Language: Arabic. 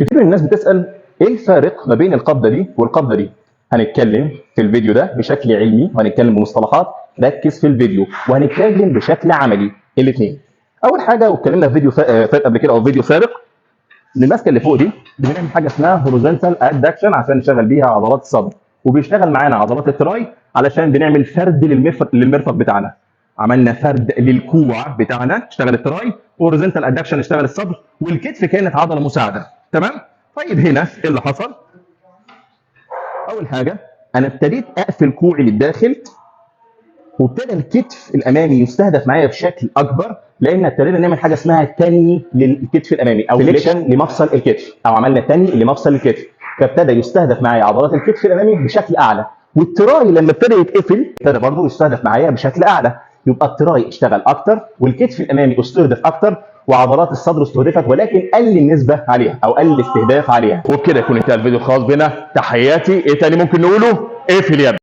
كتير من الناس بتسال ايه الفارق ما بين القبضه دي والقبضه دي. هنتكلم في الفيديو ده بشكل علمي وهنتكلم بمصطلحات. ركز في الفيديو وهنتكلم بشكل عملي الاثنين. اول حاجه واتكلمنا في فيديو فات قبل كده او فيديو سابق، ان الماسكه اللي فوق دي بنعمل حاجه اسمها هوريزونتال ادكشن عشان نشغل بيها عضلات الصدر، وبيشتغل معانا عضلات التراي علشان بنعمل فرد للمرفق بتاعنا. عملنا فرد للكوع بتاعنا اشتغل التراي، وهوريزونتال ادكشن اشتغل الصدر، والكتف كانت عضله مساعده. تمام؟ طيب هنا ايه اللي حصل؟ اول حاجه انا ابتديت اقفل كوعي للداخل، وابتدى الكتف الامامي يستهدف معايا بشكل اكبر، لان ابتدينا نعمل حاجه اسمها تاني للكتف الامامي او فليكشن لمفصل الكتف، او عملنا تاني لمفصل الكتف، فابتدى يستهدف معايا عضلات الكتف الامامي بشكل اعلى. والتراي لما ابتدى يتقفل ابتدى برضه يستهدف معايا بشكل اعلى، يبقى التراي اشتغل اكتر والكتف الامامي استهدف اكتر وعضلات الصدر استهدفت، ولكن قل النسبه عليها او قل الاستهداف عليها. وبكده يكون انتهى الفيديو الخاص بنا. تحياتي. ايه تاني ممكن نقوله؟ اقفل يا ابني.